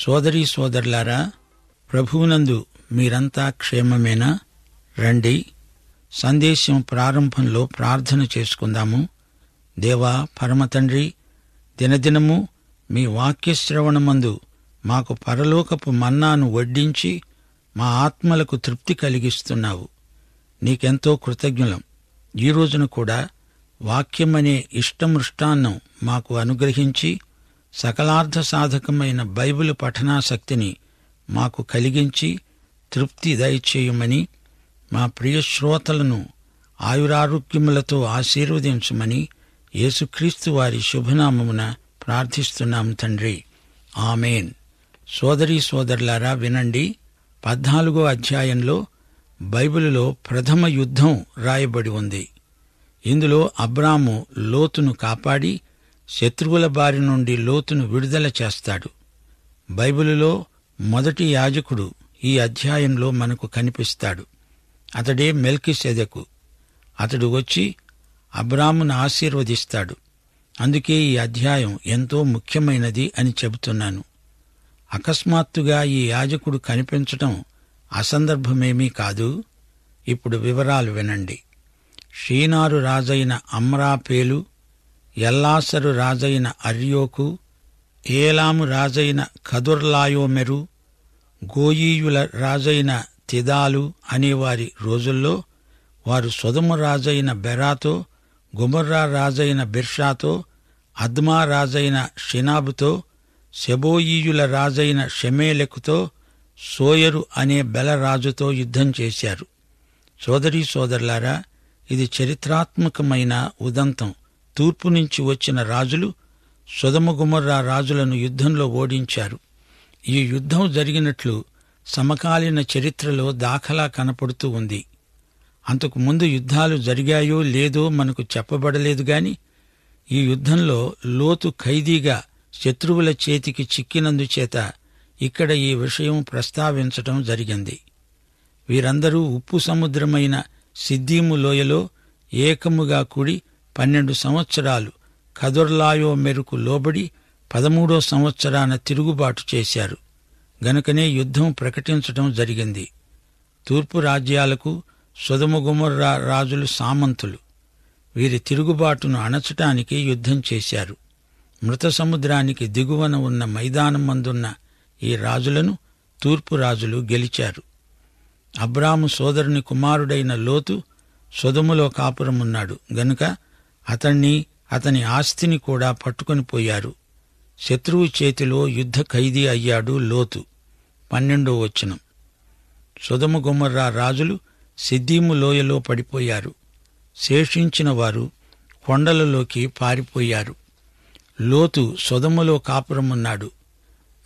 సోదరీ సోదరులారా, ప్రభువునందు మీరంతా క్షేమమేనా? రండి, సందేశం ప్రారంభంలో ప్రార్థన చేసుకుందాము. దేవా పరమతండ్రి, దినదినము మీ వాక్యశ్రవణమందు మాకు పరలోకపు మన్నాను వడ్డించి మా ఆత్మలకు తృప్తి కలిగిస్తున్నావు. నీకెంతో కృతజ్ఞులం. ఈ రోజున కూడా వాక్యమనే ఇష్టమృష్టాన్నం మాకు అనుగ్రహించి సకలార్థ సాధకమైన బైబిలు పఠనాసక్తిని మాకు కలిగించి తృప్తి దయచేయమని, మా ప్రియ శ్రోతలను ఆయురారోగ్యములతో ఆశీర్వదించమని యేసుక్రీస్తు వారి శుభనామమున ప్రార్థిస్తున్నాం తండ్రి. ఆమేన్. సోదరీ సోదరులారా, వినండి. 14వ అధ్యాయంలో బైబిలులో ప్రథమ యుద్ధం రాయబడి ఉంది. ఇందులో అబ్రాము లోతును కాపాడి శత్రువుల బారి నుండి లోతును విడుదల చేస్తాడు. బైబిలులో మొదటి యాజకుడు ఈ అధ్యాయంలో మనకు కనిపిస్తాడు. అతడే మెల్కీసెదెకు. అతడు వచ్చి అబ్రామును ఆశీర్వదిస్తాడు. అందుకే ఈ అధ్యాయం ఎంతో ముఖ్యమైనది అని చెబుతున్నాను. అకస్మాత్తుగా ఈ యాజకుడు కనిపించటం అసందర్భమేమీ కాదు. ఇప్పుడు వివరాలు వినండి. షీనారు రాజైన అమ్రాపేలు, ఎల్లాసరు రాజైన అర్యోకు, ఏలాము రాజైన కదుర్లాయోమెరు, గోయీయుల రాజైన తిదాలు అనేవారి రోజుల్లో వారు సొదొమ రాజైన బెరాతో, గొమొర్రా రాజైన బిర్షాతో, అద్మా రాజైన షినాబుతో, సెబోయీయుల రాజైన షెమేలెకుతో, సోయరు అనే బెలరాజుతో యుద్ధం చేశారు. సోదరీ సోదరులారా, ఇది చరిత్రాత్మకమైన ఉదంతం. తూర్పు నుంచి వచ్చిన రాజులు సొదొమ గొమొర్రా రాజులను యుద్ధంలో ఓడించారు. ఈ యుద్ధం జరిగినట్లు సమకాలీన చరిత్రలో దాఖలా కనపడుతూ ఉంది. అంతకు ముందు యుద్ధాలు జరిగాయో లేదో మనకు చెప్పబడలేదు గాని ఈ యుద్ధంలో లోతు ఖైదీగా శత్రువుల చేతికి చిక్కినందుచేత ఇక్కడ ఈ విషయం ప్రస్తావించటం జరిగింది. వీరందరూ ఉప్పు సముద్రమైన సిద్దీము లోయలో ఏకముగా కూడి 12 సంవత్సరాలు కదుర్లాయోమెరుకు లోబడి 13వ సంవత్సరాన తిరుగుబాటు చేశారు. గనుకనే యుద్ధం ప్రకటించటం జరిగింది. తూర్పు రాజ్యాలకు సొదొమ గొమొర్రా రాజులు సామంతులు. వీరి తిరుగుబాటును అణచటానికి యుద్ధం చేశారు. మృత సముద్రానికి దిగువన ఉన్న మైదానం మందున్న ఈ రాజులను తూర్పు రాజులు గెలిచారు. అబ్రాము సోదరుని కుమారుడైన లోతు సొదొమలో కాపురమున్నాడు గనుక అతణ్ణి, అతని ఆస్తిని కూడా పట్టుకొని పోయారు. శత్రువు చేతిలో యుద్ధ ఖైదీ అయ్యాడు లోతు. 12వ వచనం. సొదొమ గొమొర్రా రాజులు సిద్దీము లోయలో పడిపోయారు. శేషించిన వారు కొండలలోకి పారిపోయారు. లోతు సొదొమలో కాపురమున్నాడు.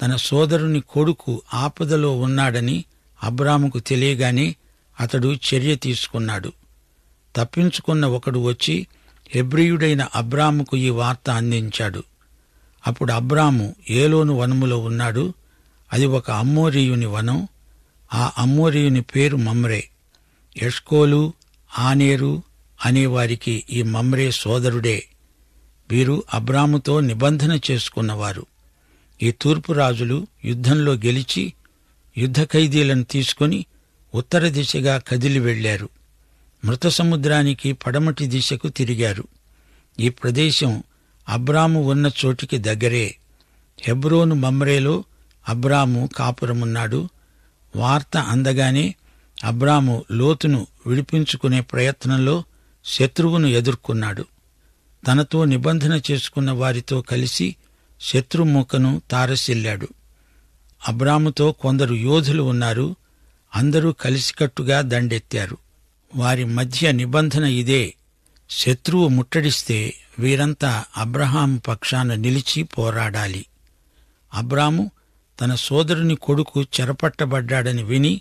తన సోదరుని కొడుకు ఆపదలో ఉన్నాడని అబ్రాముకు తెలియగానే అతడు చర్య తీసుకున్నాడు. తప్పించుకున్న ఒకడు వచ్చి హెబ్రీయుడైన అబ్రాముకు ఈ వార్త అందించాడు. అప్పుడు అబ్రాము ఏలోను వనములో ఉన్నాడు. అది ఒక అమ్మోరీయుని వనం. ఆ అమ్మోరీయుని పేరు మమ్రే. ఎష్కోలు, ఆనేరు అనేవారికి ఈ మమ్రే సోదరుడే. వీరు అబ్రాముతో నిబంధన చేసుకున్నవారు. ఈ తూర్పు రాజులు యుద్ధంలో గెలిచి యుద్ధ ఖైదీలను తీసుకుని ఉత్తర దిశగా కదిలి వెళ్లారు. మృత సముద్రానికి పడమటి దిశకు తిరిగారు. ఈ ప్రదేశం అబ్రాము ఉన్న చోటికి దగ్గరే. హెబ్రోను మమ్రేలో అబ్రాము కాపురమున్నాడు. వార్త అందగానే అబ్రాము లోతును విడిపించుకునే ప్రయత్నంలో శత్రువును ఎదుర్కొన్నాడు. తనతో నిబంధన చేసుకున్న వారితో కలిసి శత్రుముఖను తారసిల్లాడు. అబ్రాముతో కొందరు యోధులు ఉన్నారు. అందరూ కలిసికట్టుగా దండెత్తారు. వారి మధ్య నిబంధన ఇదే: శత్రువు ముట్టడిస్తే వీరంతా అబ్రహాము పక్షాన నిలిచి పోరాడాలి. అబ్రాము తన సోదరుని కొడుకు చెరపట్టబడ్డాడని విని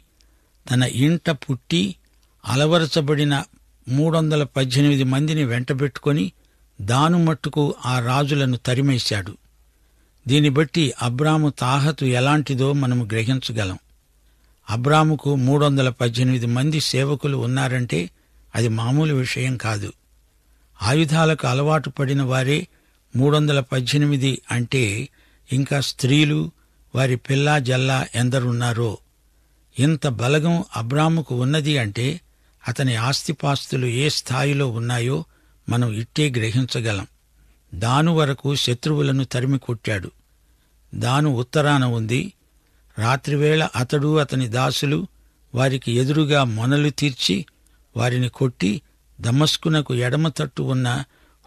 తన ఇంట పుట్టి అలవరచబడిన 318 మందిని వెంటబెట్టుకొని దాను మట్టుకు ఆ రాజులను తరిమేశాడు. దీన్ని బట్టి అబ్రాము తాహతు ఎలాంటిదో మనము గ్రహించగలం. అబ్రాముకు 318 మంది సేవకులు ఉన్నారంటే అది మామూలు విషయం కాదు. ఆయుధాలకు అలవాటు పడిన వారే 318 అంటే ఇంకా స్త్రీలు, వారి పిల్లా జల్లా ఎందరున్నారో. ఇంత బలగం అబ్రాముకు ఉన్నది అంటే అతని ఆస్తిపాస్తులు ఏ స్థాయిలో ఉన్నాయో మనం ఇట్టే గ్రహించగలం. దాను వరకు శత్రువులను తరిమి కొట్టాడు. దాను ఉత్తరాన ఉంది. రాత్రివేళ అతడు అతని దాసులు వారికి ఎదురుగా మొనలు తీర్చి వారిని కొట్టి దమస్కునకు ఎడమ తట్టు ఉన్న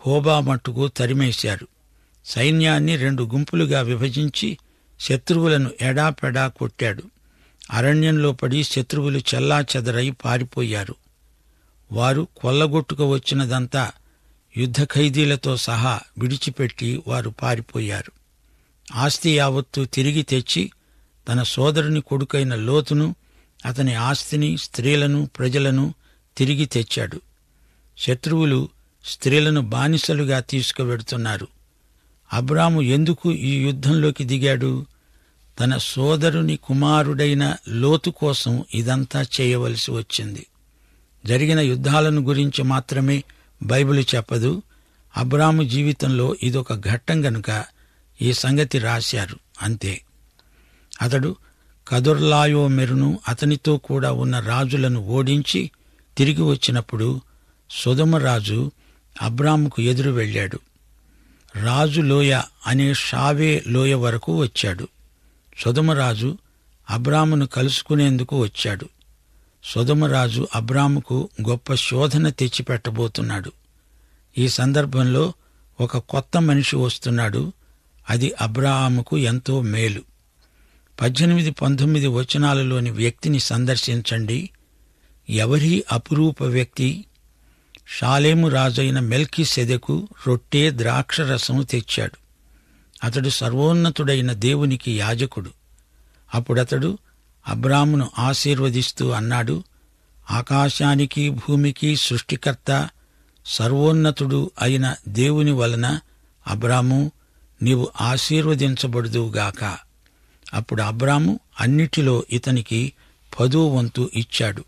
హోబా మట్టుకు తరిమేశారు. సైన్యాన్ని 2 గుంపులుగా విభజించి శత్రువులను ఎడాపెడా కొట్టాడు. అరణ్యంలో పడి శత్రువులు చెల్లాచెదరై పారిపోయారు. వారు కొల్లగొట్టుకు వచ్చినదంతా యుద్ధ ఖైదీలతో సహా విడిచిపెట్టి వారు పారిపోయారు. ఆస్తి యావత్తు తిరిగి తెచ్చి తన సోదరుని కొడుకైన లోతును, అతని ఆస్తిని, స్త్రీలను, ప్రజలను తిరిగి తెచ్చాడు. శత్రువులు స్త్రీలను బానిసలుగా తీసుకువెడుతున్నారు. అబ్రాము ఎందుకు ఈ యుద్ధంలోకి దిగాడు? తన సోదరుని కుమారుడైన లోతు కోసం ఇదంతా చేయవలసి వచ్చింది. జరిగిన యుద్ధాలను గురించి మాత్రమే బైబిలు చెప్పదు. అబ్రాము జీవితంలో ఇదొక ఘట్టం గనుక ఈ సంగతి రాశారు అంతే. అతడు కదొర్లాయోమెరును అతనితో కూడా ఉన్న రాజులను ఓడించి తిరిగి వచ్చినప్పుడు సొదొమ రాజు అబ్రాముకు ఎదురు వెళ్ళాడు. రాజు లోయ అనే షావే లోయ వరకు వచ్చాడు. సొదొమరాజు అబ్రామును కలుసుకునేందుకు వచ్చాడు. సొదొమరాజు అబ్రాముకు గొప్ప శోధన తెచ్చిపెట్టబోతున్నాడు. ఈ సందర్భంలో ఒక కొత్త మనిషి వస్తున్నాడు. అది అబ్రాముకు ఎంతో మేలు. 18, 19 వచనాలలోని వ్యక్తిని సందర్శించండి. ఎవరి అపురూప వ్యక్తి? షాలేము రాజైన మెల్కీసెదెకు రొట్టె, ద్రాక్షరసం తెచ్చాడు. అతడు సర్వోన్నతుడైన దేవునికి యాజకుడు. అప్పుడతడు అబ్రామును ఆశీర్వదిస్తూ అన్నాడు, ఆకాశానికి భూమికి సృష్టికర్త సర్వోన్నతుడు అయిన దేవుని వలన అబ్రాము నీవు ఆశీర్వదించబడుదువుగాక. అప్పుడు అబ్రాము అన్నిటిలో ఇతనికి 10వ వంతు ఇచ్చాడు.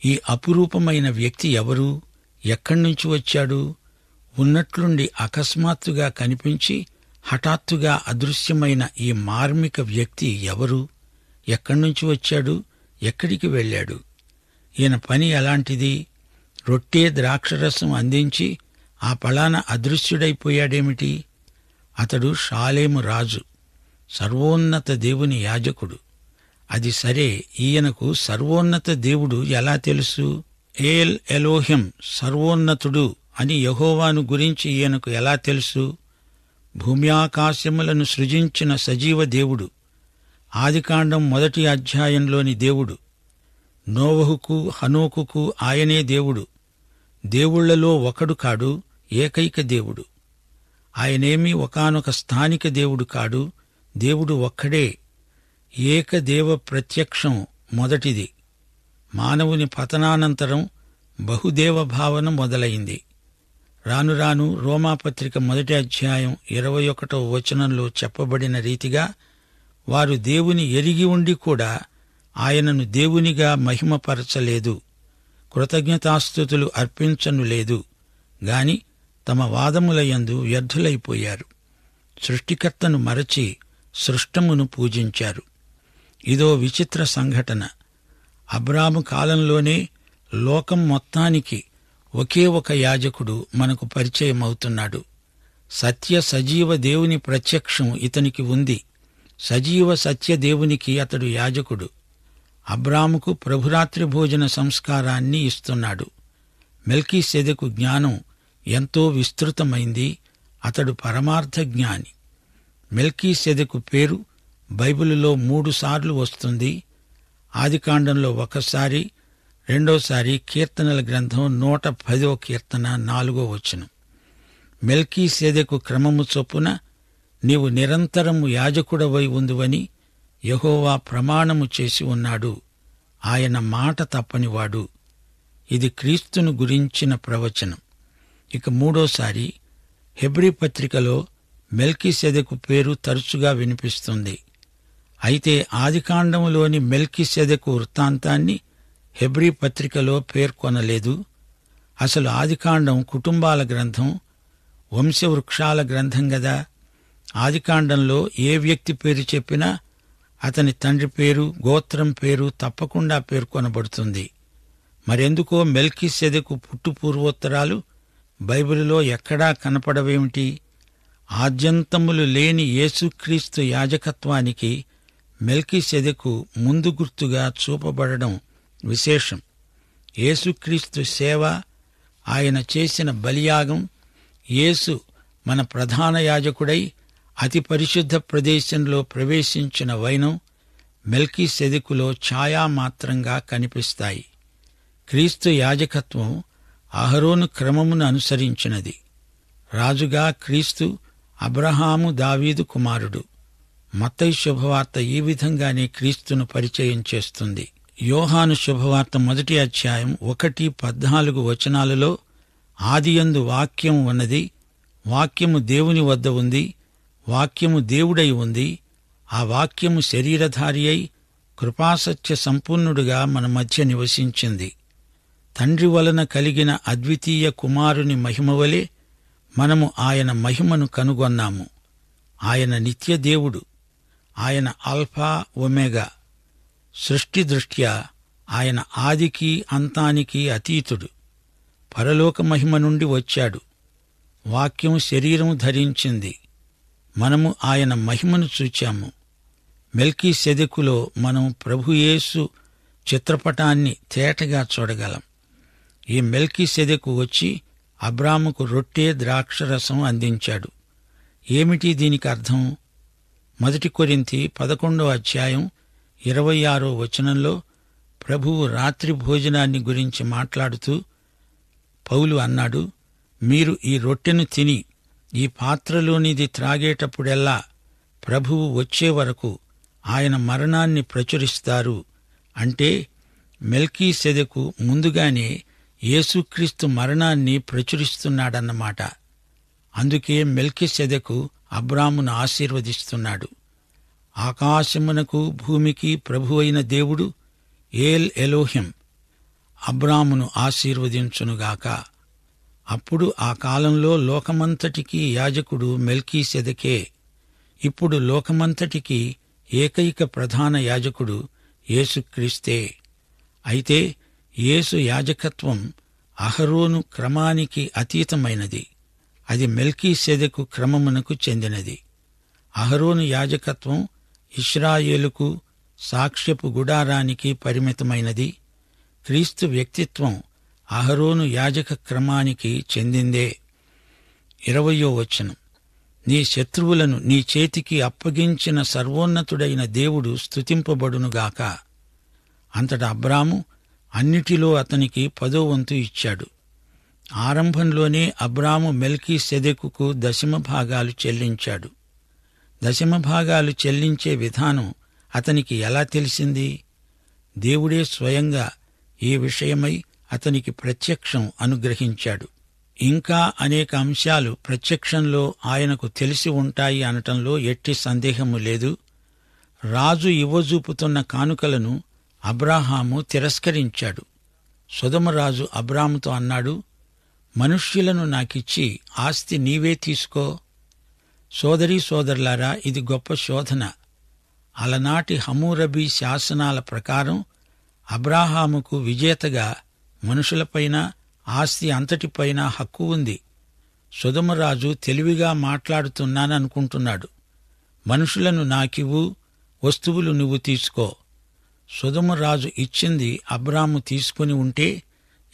ఈ అపురూపమైన వ్యక్తి ఎవరు? ఎక్కడ్నుంచి వచ్చాడు? ఉన్నట్లుండి అకస్మాత్తుగా కనిపించి హఠాత్తుగా అదృశ్యమైన ఈ మార్మిక వ్యక్తి ఎవరు? ఎక్కడ్నుంచి వచ్చాడు? ఎక్కడికి వెళ్ళాడు? ఈయన పని ఎలాంటిది? రొట్టె, ద్రాక్షరసం అందించి ఆ పళాన అదృశ్యుడైపోయాడేమిటి? అతడు షాలేము రాజు, సర్వోన్నత దేవుని యాజకుడు. అది సరే, ఈయనకు సర్వోన్నత దేవుడు ఎలా తెలుసు? ఏల్ ఎలోహిం, సర్వోన్నతుడు అని యెహోవాను గురించి ఈయనకు ఎలా తెలుసు? భూమ్యాకాశములను సృజించిన సజీవ దేవుడు, ఆదికాండం 1వ అధ్యాయంలోని దేవుడు. నోవహుకు, హనోకుకు ఆయనే దేవుడు. దేవుళ్లలో ఒకడు కాడు, ఏకైక దేవుడు. ఆయనేమీ ఒకానొక స్థానిక దేవుడు కాడు. దేవుడు ఒక్కడే. ఏకదేవ ప్రత్యక్షం మొదటిది. మానవుని పతనానంతరం బహుదేవ భావన మొదలైంది. రాను రాను రోమాపత్రిక 1వ అధ్యాయం 21వ వచనంలో చెప్పబడిన రీతిగా వారు దేవుని ఎరిగి ఉండి కూడా ఆయనను దేవునిగా మహిమపరచలేదు, కృతజ్ఞతాస్తుతులు అర్పించనులేదు గాని తమ వాదములయందు వ్యర్థులైపోయారు. సృష్టికర్తను మరచి సృష్టమును పూజించారు. ఇదో విచిత్ర సంఘటన. అబ్రాము కాలంలోనే లోకం మొత్తానికి ఒకే ఒక యాజకుడు మనకు పరిచయమవుతున్నాడు. సత్య సజీవ దేవుని ప్రత్యక్షం ఇతనికి ఉంది. సజీవ సత్య దేవునికి అతడు యాజకుడు. అబ్రాముకు ప్రభురాత్రి భోజన సంస్కారాన్ని ఇస్తున్నాడు. మెల్కీసెదెకు జ్ఞానం ఎంతో విస్తృతమైంది. అతడు పరమార్థ జ్ఞాని. మెల్కీసెదెకు పేరు బైబిలులో 3 సార్లు వస్తుంది. ఆదికాండంలో ఒకసారి, రెండోసారి కీర్తనల గ్రంథం 110వ కీర్తన 4వ వచనం. మెల్కీసెదెకు క్రమము చొప్పున నీవు నిరంతరము యాజకుడవై ఉందువని యెహోవా ప్రమాణము చేసి ఉన్నాడు. ఆయన మాట తప్పనివాడు. ఇది క్రీస్తును గురించిన ప్రవచనం. ఇక మూడోసారి హెబ్రీ పత్రికలో మెల్కీసెదెకు పేరు తరచుగా వినిపిస్తుంది. అయితే ఆదికాండములోని మెల్కీసెదెకు వృత్తాంతాన్ని హెబ్రీ పత్రికలో పేర్కొనలేదు. అసలు ఆదికాండం కుటుంబాల గ్రంథం, వంశవృక్షాల గ్రంథం గదా. ఆదికాండంలో ఏ వ్యక్తి పేరు చెప్పినా అతని తండ్రి పేరు, గోత్రం పేరు తప్పకుండా పేర్కొనబడుతుంది. మరెందుకో మెల్కీసెదెకు పుట్టుపూర్వోత్తరాలు బైబిలులో ఎక్కడా కనపడవేమిటి? ఆద్యంతములు లేని యేసుక్రీస్తు యాజకత్వానికి మెల్కీసెదెకు ముందు గుర్తుగా చూపబడడం విశేషం. యేసుక్రీస్తు సేవ, ఆయన చేసిన బలియాగం, యేసు మన ప్రధాన యాజకుడై అతి పరిశుద్ధ ప్రదేశంలో ప్రవేశించిన వైనం మెల్కీసెదెకులో ఛాయామాత్రంగా కనిపిస్తాయి. క్రీస్తు యాజకత్వం అహరోను క్రమమును అనుసరించినది. రాజుగా క్రీస్తు అబ్రహాము, దావీదు కుమారుడు. మత్తయి శుభవార్త ఈ విధంగానే క్రీస్తును పరిచయం చేస్తుంది. యోహాను శుభవార్త 1వ అధ్యాయం 1-14 వచనాలలో ఆదియందు వాక్యం ఉన్నది, వాక్యము దేవుని వద్ద ఉంది, వాక్యము దేవుడై ఉంది, ఆ వాక్యము శరీరధారి అయి కృపాసత్య సంపూర్ణుడుగా మన మధ్య నివసించింది. తండ్రి వలన కలిగిన అద్వితీయ కుమారుని మహిమవలే మనము ఆయన మహిమను కనుగొన్నాము. ఆయన నిత్య దేవుడు, ఆయన ఆల్ఫా ఒమేగా. సృష్టి దృష్ట్యా ఆయన ఆదికి అంతానికి అతీతుడు. పరలోక మహిమ నుండి వచ్చాడు. వాక్యం శరీరం ధరించింది. మనము ఆయన మహిమను చూచాము. మెల్కీసెదెకులో మనం ప్రభుయేసు చిత్రపటాన్ని తేటగా చూడగలం. ఈ మెల్కీసెదెకు వచ్చి అబ్రాముకు రొట్టె, ద్రాక్షరసం అందించాడు. ఏమిటి దీనికి అర్థం? 1 కొరింథీ 11వ అధ్యాయం 26వ వచనంలో ప్రభువు రాత్రి భోజనాన్ని గురించి మాట్లాడుతూ పౌలు అన్నాడు, మీరు ఈ రొట్టెను తిని ఈ పాత్రలోనిది త్రాగేటప్పుడెల్లా ప్రభువు వచ్చే వరకు ఆయన మరణాన్ని ప్రచురిస్తారు. అంటే మెల్కీసెదెకు ముందుగానే యేసుక్రీస్తు మరణాన్ని ప్రచురిస్తున్నాడన్నమాట. అందుకే మెల్కీసెదెకు అబ్రామును ఆశీర్వదిస్తున్నాడు. ఆకాశమునకు భూమికి ప్రభువైన దేవుడు ఏల్ ఎలోహిం అబ్రామును ఆశీర్వదించునుగాక. అప్పుడు ఆ కాలంలో లోకమంతటికీ యాజకుడు మెల్కీసెదెకే. ఇప్పుడు లోకమంతటికీ ఏకైక ప్రధాన యాజకుడు యేసుక్రీస్తే. అయితే యేసు యాజకత్వం అహరోను క్రమానికి అతీతమైనది. అది మెల్కీసెదెకు క్రమమునకు చెందినది. అహరోను యాజకత్వం ఇశ్రాయేలుకు, సాక్ష్యపు గుడారానికి పరిమితమైనది. క్రీస్తు వ్యక్తిత్వం అహరోను యాజక క్రమానికి చెందిందే. 20వ వచనం, నీ శత్రువులను నీ చేతికి అప్పగించిన సర్వోన్నతుడైన దేవుడు స్తుతింపబడునుగాక. అంతటా అబ్రాము అన్నిటిలో అతనికి 10వ వంతు ఇచ్చాడు. ఆరంభంలోనే అబ్రాము మెల్కీసెదెకుకు దశమభాగాలు చెల్లించాడు. దశమభాగాలు చెల్లించే విధానం అతనికి ఎలా తెలిసింది? దేవుడే స్వయంగా ఈ విషయమై అతనికి ప్రత్యక్షం అనుగ్రహించాడు. ఇంకా అనేక అంశాలు ప్రత్యక్షంలో ఆయనకు తెలిసి ఉంటాయి అనటంలో ఎట్టి సందేహము లేదు. రాజు ఇవ్వజూపుతున్న కానుకలను అబ్రాహాము తిరస్కరించాడు. సొదొమరాజు అబ్రాముతో అన్నాడు, మనుష్యులను నాకిచ్చి ఆస్తి నీవే తీసుకో. సోదరీ సోదరులారా, ఇది గొప్ప శోధన. అలనాటి హమ్మూరబీ శాసనాల ప్రకారం అబ్రాహాముకు విజేతగా మనుషులపైన, ఆస్తి అంతటిపైన హక్కు ఉంది. సొదొమరాజు తెలివిగా మాట్లాడుతున్నాననుకుంటున్నాడు. మనుషులను నాకివ్వు, వస్తువులు నువ్వు తీసుకో. సొదొమరాజు ఇచ్చింది అబ్రాము తీసుకుని ఉంటే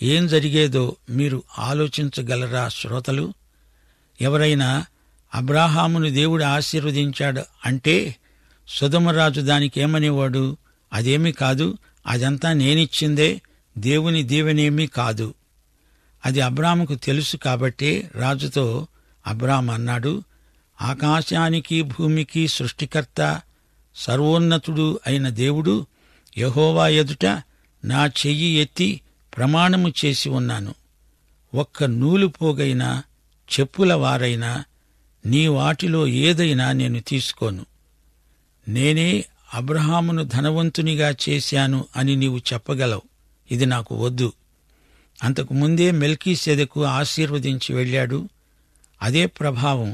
ఏం జరిగేదో మీరు ఆలోచించగలరా శ్రోతలు? ఎవరైనా అబ్రాహామును దేవుడు ఆశీర్వదించాడు అంటే సొదొమరాజు దానికేమనేవాడు? అదేమీ కాదు, అదంతా నేనిచ్చిందే, దేవుని దీవెనేమీ కాదు. అది అబ్రాముకు తెలుసు కాబట్టే రాజుతో అబ్రాము అన్నాడు, ఆకాశానికి భూమికి సృష్టికర్త, సర్వోన్నతుడు అయిన దేవుడు యెహోవా ఎదుట నా చెయ్యి ఎత్తి ప్రమాణము చేసి ఉన్నాను. ఒక్క నూలు పోగైనా, చెప్పుల వారైనా, నీ వాటిలో ఏదైనా నేను తీసుకోను. నేనే అబ్రహామును ధనవంతునిగా చేశాను అని నీవు చెప్పగలవు. ఇది నాకు వద్దు. అంతకుముందే మెల్కీసెదెకు ఆశీర్వదించి వెళ్ళాడు. అదే ప్రభావం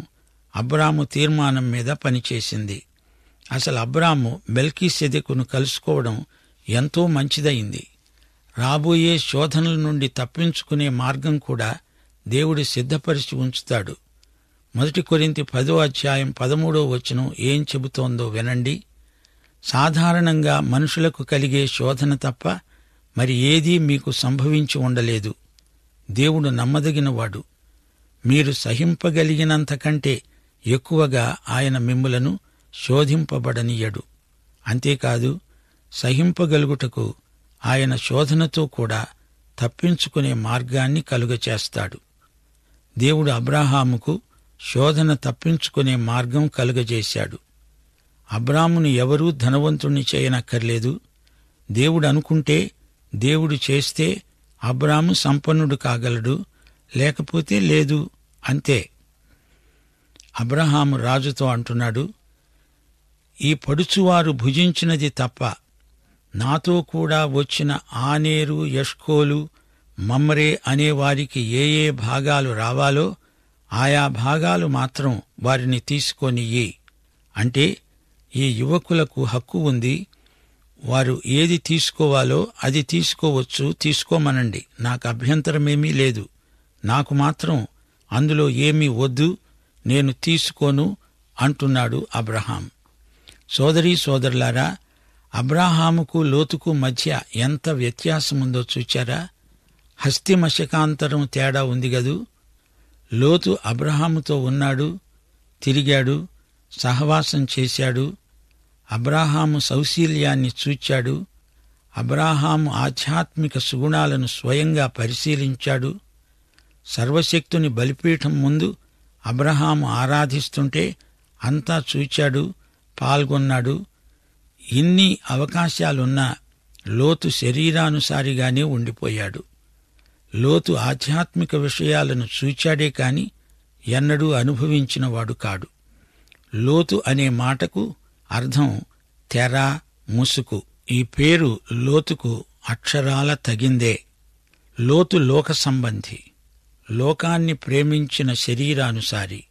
అబ్రాము తీర్మానం మీద పనిచేసింది. అసలు అబ్రాము మెల్కీసెదెకును కలుసుకోవడం ఎంతో మంచిదయింది. రాబోయే శోధనల నుండి తప్పించుకునే మార్గం కూడా దేవుడు సిద్ధపరిచి ఉంచుతాడు. 1 కొరింథీ 10:13 ఏం చెబుతోందో వినండి. సాధారణంగా మనుషులకు కలిగే శోధన తప్ప మరి ఏదీ మీకు సంభవించి ఉండలేదు. దేవుడు నమ్మదగినవాడు. మీరు సహింపగలిగినంతకంటే ఎక్కువగా ఆయన మిమ్ములను శోధింపబడనీయడు. అంతేకాదు, సహింపగలుగుటకు ఆయన శోధనతో కూడా తప్పించుకునే మార్గాన్ని కలుగచేస్తాడు. దేవుడు అబ్రాహాముకు శోధన తప్పించుకునే మార్గం కలుగజేశాడు. అబ్రామును ఎవరూ ధనవంతుణ్ణి చేయనక్కర్లేదు. దేవుడు అనుకుంటే, దేవుడు చేస్తే అబ్రాము సంపన్నుడు కాగలడు, లేకపోతే లేదు, అంతే. అబ్రహాము రాజుతో అంటున్నాడు, ఈ పడుచువారు భుజించినది తప్ప నాతో కూడా వచ్చిన ఆనేరు, ఎష్కోలు, మమ్రే అనేవారికి ఏ ఏ భాగాలు రావాలో ఆయా భాగాలు మాత్రం వారిని తీసుకొనియ్యి. అంటే ఈ యువకులకు హక్కు ఉంది. వారు ఏది తీసుకోవాలో అది తీసుకోవచ్చు, తీసుకోమనండి, నాకు అభ్యంతరమేమీ లేదు. నాకు మాత్రం అందులో ఏమీ వద్దు, నేను తీసుకోను అంటున్నాడు అబ్రహాం. సోదరీ సోదరులారా, అబ్రాహాముకు లోతుకు మధ్య ఎంత వ్యత్యాసముందో చూచారా? హస్తిమశకాంతరం తేడా ఉంది గదూ. లోతు అబ్రహాముతో ఉన్నాడు, తిరిగాడు, సహవాసం చేశాడు. అబ్రాహాము సౌశీల్యాన్ని చూచాడు. అబ్రాహాము ఆధ్యాత్మిక సుగుణాలను స్వయంగా పరిశీలించాడు. సర్వశక్తుని బలిపీఠం ముందు అబ్రహాము ఆరాధిస్తుంటే అంతా చూచాడు, పాల్గొన్నాడు. ఇన్ని అవకాశాలున్నా లోతు శరీరానుసారిగానే ఉండిపోయాడు. లోతు ఆధ్యాత్మిక విషయాలను చూచాడే కాని ఎన్నడూ అనుభవించినవాడు కాడు. లోతు అనే మాటకు అర్థం తెర, ముసుకు. ఈ పేరు లోతుకు అక్షరాల తగిందే. లోతు లోక సంబంధి, లోకాన్ని ప్రేమించిన శరీరానుసారి.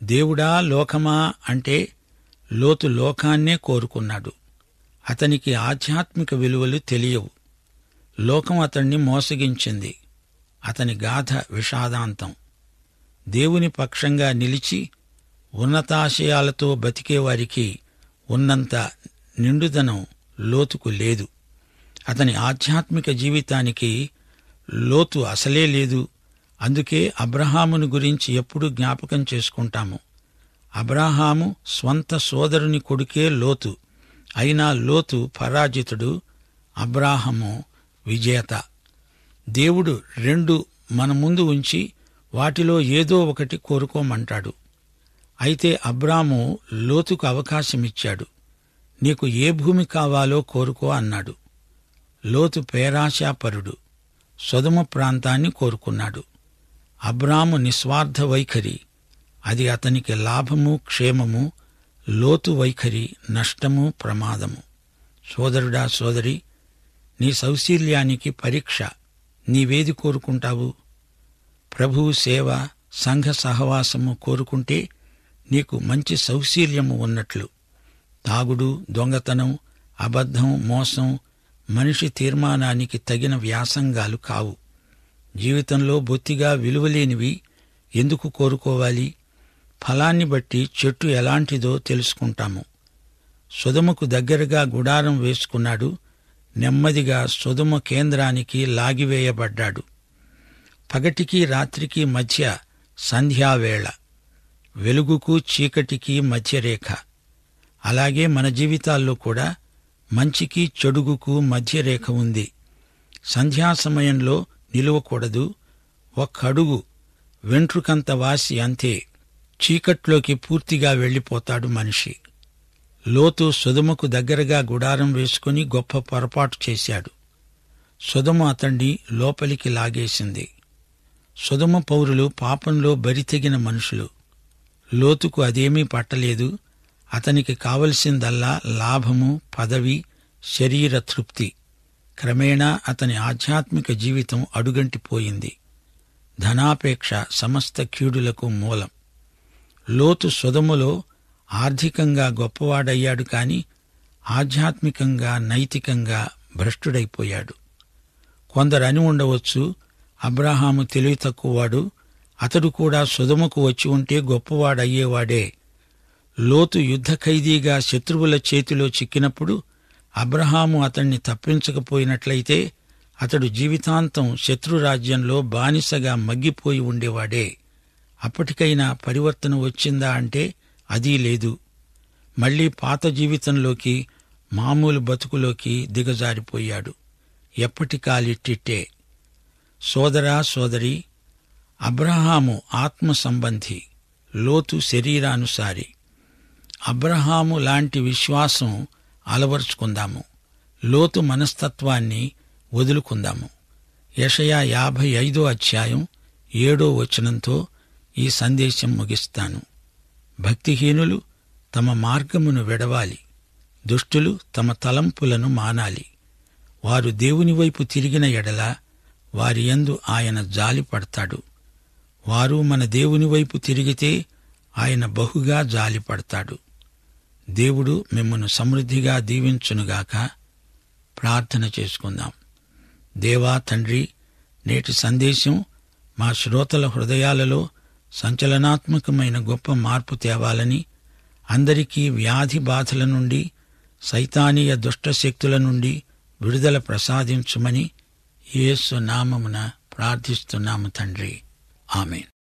దేవుడా లోకమా అంటే లోతు లోకాన్నే కోరుకున్నాడు. అతనికి ఆధ్యాత్మిక విలువలు తెలియవు. లోకం అతణ్ణి మోసగించింది. అతని గాథ విషాదాంతం. దేవుని పక్షంగా నిలిచి ఉన్నతాశయాలతో బతికేవారికి ఉన్నంత నిండుదనం లోతుకు లేదు. అతని ఆధ్యాత్మిక జీవితానికి లోతు అసలే లేదు. అందుకే అబ్రహామును గురించి ఎప్పుడూ జ్ఞాపకం చేసుకుంటాము. అబ్రాహాము స్వంత సోదరుని కొడుకే లోతు. అయినా లోతు పరాజితుడు, అబ్రాహాము విజేత. దేవుడు 2 మన ముందు ఉంచి వాటిలో ఏదో ఒకటి కోరుకోమంటాడు. అయితే అబ్రాము లోతుకు అవకాశమిచ్చాడు. నీకు ఏ భూమి కావాలో కోరుకో అన్నాడు. లోతు పేరాశాపరుడు, సొదొమ ప్రాంతాన్ని కోరుకున్నాడు. అబ్రాము నిస్వార్థ వైఖరి, అది అతనికి లాభము, క్షేమము. లోతు వైఖరి నష్టము, ప్రమాదము. సోదరుడా, సోదరి, నీ సౌశీల్యానికి పరీక్ష. నీవేది కోరుకుంటావు? ప్రభువు సేవ, సంఘ సహవాసము కోరుకుంటే నీకు మంచి సౌశీల్యము ఉన్నట్లు. తాగుడు, దొంగతనం, అబద్ధం, మోసం మనిషి తీర్మానానికి తగిన వ్యాసంగాలు కావు. జీవితంలో బొత్తిగా విలువలేనివి ఎందుకు కోరుకోవాలి? ఫలాన్ని బట్టి చెట్టు ఎలాంటిదో తెలుసుకుంటాము. సొదొమకు దగ్గరగా గుడారం వేసుకున్నాడు. నెమ్మదిగా సొదొమ కేంద్రానికి లాగివేయబడ్డాడు. పగటికి రాత్రికి మధ్య సంధ్యావేళ, వెలుగుకు చీకటికి మధ్యరేఖ. అలాగే మన జీవితాల్లో కూడా మంచికి చెడుగుకు మధ్యరేఖ ఉంది. సంధ్యా సమయంలో నిలువకూడదు. ఒక్కడుగు వెంట్రుకంత వాసి అంతే. చీకట్లోకి పూర్తిగా వెళ్లిపోతాడు మనిషి. లోతు సొదొమకు దగ్గరగా గుడారం వేసుకుని గొప్ప పొరపాటు చేశాడు. సొదొమ అతణ్ణి లోపలికి లాగేసింది. సొదొమ పౌరులు పాపంలో బరితెగిన మనుషులు. లోతుకు అదేమీ పట్టలేదు. అతనికి కావలసిందల్లా లాభము, పదవి, శరీర తృప్తి. క్రమేణా అతని ఆధ్యాత్మిక జీవితం అడుగంటిపోయింది. ధనాపేక్ష సమస్త కీడులకు మూలం. లోతు సొదొమలో ఆర్థికంగా గొప్పవాడయ్యాడు కాని ఆధ్యాత్మికంగా నైతికంగా భ్రష్టుడైపోయాడు. కొందరని ఉండవచ్చు, అబ్రాహాము తెలివి తక్కువవాడు, అతడు కూడా సొదొమకు వచ్చి ఉంటే గొప్పవాడయ్యేవాడే. లోతు యుద్ధ ఖైదీగా శత్రువుల చేతిలో చిక్కినప్పుడు అబ్రహాము అతణ్ణి తప్పించకపోయినట్లయితే అతడు జీవితాంతం శత్రురాజ్యంలో బానిసగా మగ్గిపోయి ఉండేవాడే. అప్పటికైనా పరివర్తన వచ్చిందా అంటే అదీ లేదు. మళ్లీ పాత జీవితంలోకి, మామూలు బతుకులోకి దిగజారిపోయాడు. ఎప్పటికాలిట్టిట్టే. సోదరా సోదరి, అబ్రహాము ఆత్మ సంబంధి, లోతు శరీరానుసారి. అబ్రహాము లాంటి విశ్వాసం అలవరుచుకుందాము. లోతు మనస్తత్వాన్ని వదులుకుందాము. యెషయా 55:7 ఈ సందేశం ముగిస్తాను. భక్తిహీనులు తమ మార్గమును విడవాలి, దుష్టులు తమ తలంపులను మానాలి. వారు దేవుని వైపు తిరిగిన ఎడల వారి యందు ఆయన జాలిపడతాడు. వారు మన దేవుని వైపు తిరిగితే ఆయన బహుగా జాలిపడతాడు. దేవుడు మిమ్మును సమృద్ధిగా దీవించునుగాక. ప్రార్థన చేసుకుందాం. దేవా తండ్రి, నేటి సందేశం మా శ్రోతల హృదయాలలో సంచలనాత్మకమైన గొప్ప మార్పు తేవాలని, అందరికీ వ్యాధి బాధల నుండి, సైతానీయ దుష్టశక్తుల నుండి విడుదల ప్రసాదించుమని యేసు నామమున ప్రార్థిస్తున్నాము తండ్రి. ఆమేన్.